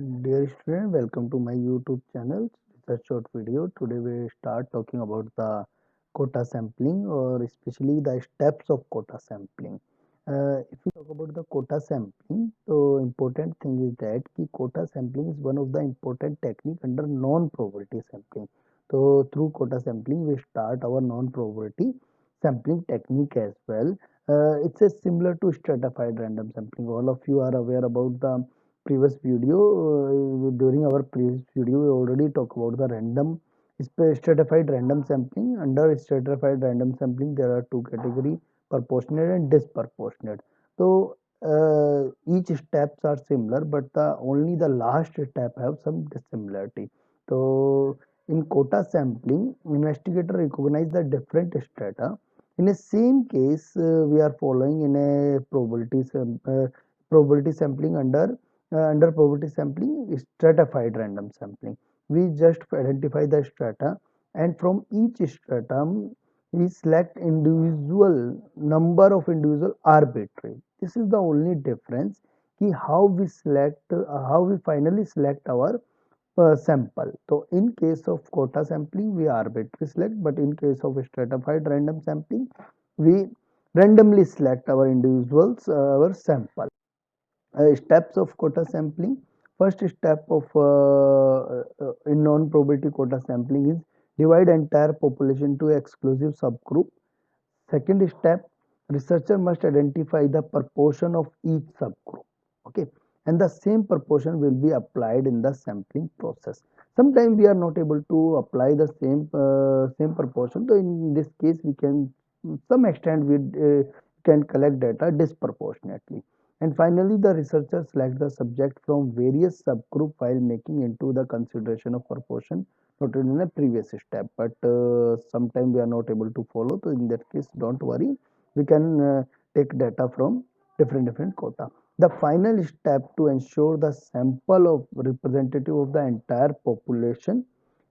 Dear student, welcome to my YouTube channel. It's a short video. Today we start talking about the quota sampling or especially the steps of quota sampling. If we talk about the quota sampling, so important thing is that ki quota sampling is one of the important technique under non-probability sampling. So through quota sampling, we start our non-probability sampling technique as well. It's a similar to stratified random sampling. All of you are aware about the previous video. During our previous video we already talked about the random stratified random sampling. Under stratified random sampling there are two categories, proportionate and disproportionate. So each steps are similar, but the only the last step have some dissimilarity. So in quota sampling, investigator recognize the different strata. In a same case, we are following in a probability sampling under probability sampling is stratified random sampling. We just identify the strata, and from each stratum we select individual number of individual arbitrary. This is the only difference ki how we finally select our sample. So in case of quota sampling we arbitrarily select, but in case of stratified random sampling we randomly select our individuals, our sample. Steps of quota sampling. First step of in non-probability quota sampling is divide entire population to exclusive subgroup. Second step, researcher must identify the proportion of each subgroup. Okay, and the same proportion will be applied in the sampling process. Sometimes we are not able to apply the same proportion. So in this case, we can some extent we can collect data disproportionately. And finally, the researcher select the subject from various subgroup while making into the consideration of proportion noted in a previous step, but sometimes we are not able to follow. So in that case, don't worry, we can take data from different quota. The final step to ensure the sample of representative of the entire population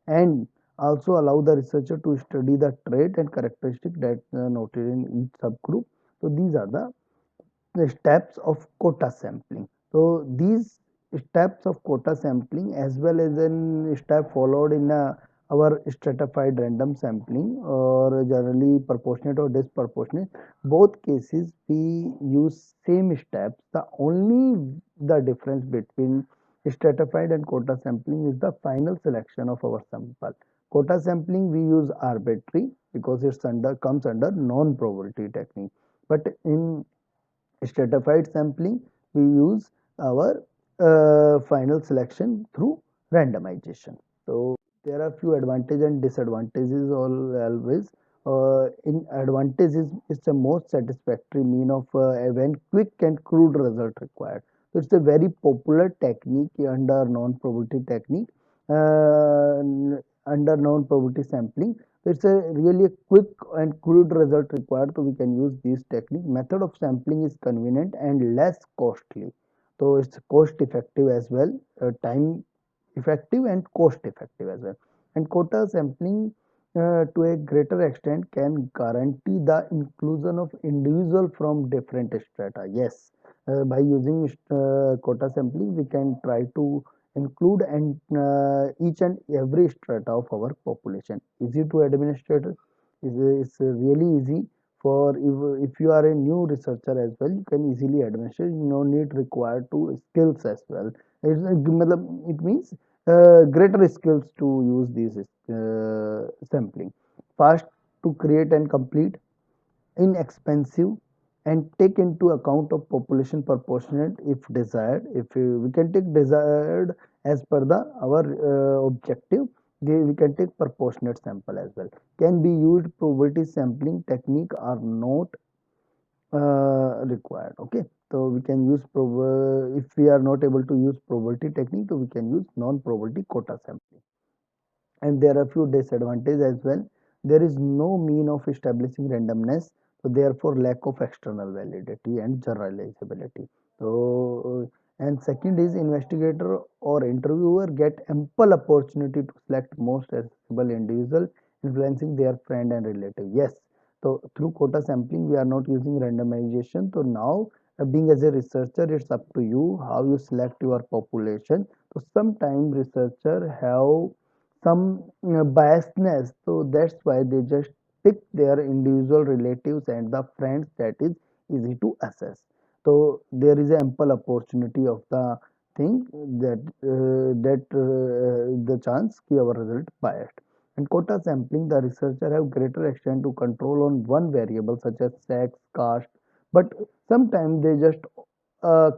and also allow the researcher to study the trait and characteristic that noted in each subgroup. So these are the steps of quota sampling. So these steps of quota sampling as well as an step followed in our stratified random sampling or generally proportionate or disproportionate, both cases we use same steps. The only the difference between stratified and quota sampling is the final selection of our sample. Quota sampling we use arbitrary because it's under comes under non probability technique, but in stratified sampling we use our final selection through randomization. So there are few advantages and disadvantages always. In advantages, it's the most satisfactory mean of when quick and crude result required. So it's a very popular technique under non-probability technique, uh, under non-probability sampling. So it's a really quick and crude result required, so we can use this technique. Method of sampling is convenient and less costly, so it's cost effective as well, time effective and cost effective as well. And quota sampling to a greater extent can guarantee the inclusion of individual from different strata. Yes, by using quota sampling we can try to include and each and every strata of our population. Easy to administrate, is really easy for if you are a new researcher as well, you can easily administrate. No need required to skills as well. It means greater skills to use these sampling. Fast to create and complete, inexpensive, and take into account of population proportionate if desired. If we can take desired as per the our objective, we can take proportionate sample as well. Can be used probability sampling technique are not required. Okay, so we can use if we are not able to use probability technique, so we can use non probability quota sampling. And there are few disadvantages as well. There is no mean of establishing randomness, so therefore lack of external validity and generalizability. So and second is investigator or interviewer get ample opportunity to select most accessible individual, influencing their friend and relative. Yes, so through quota sampling we are not using randomization, so now being as a researcher, it's up to you how you select your population. So sometimes researcher have some biasness, so that's why they just pick their individual relatives and the friends that is easy to assess. So there is ample opportunity of the thing that the chance ki our result biased. And quota sampling, the researcher have greater extent to control on one variable such as sex, caste, but sometimes they just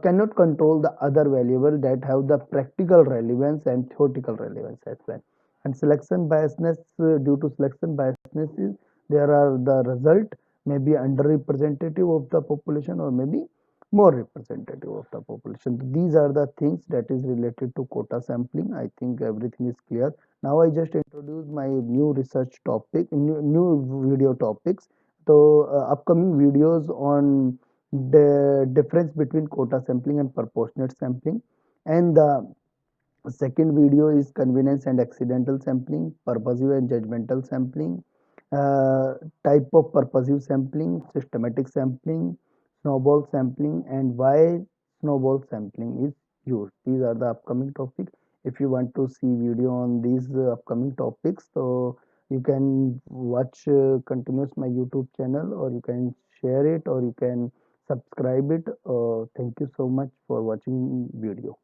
cannot control the other variable that have the practical relevance and theoretical relevance as well. And selection biasness, due to selection biasnesses, there are the result may be underrepresentative of the population or maybe more representative of the population. These are the things that is related to quota sampling. I think everything is clear. Now I just introduce my new research topic, new video topics. So upcoming videos on the difference between quota sampling and proportionate sampling, and the second video is convenience and accidental sampling, purposive and judgmental sampling, uh, type of purposive sampling, systematic sampling, snowball sampling, and why snowball sampling is used. These are the upcoming topics. If you want to see video on these upcoming topics, so you can watch continuous my YouTube channel, or you can share it, or you can subscribe it. Thank you so much for watching video.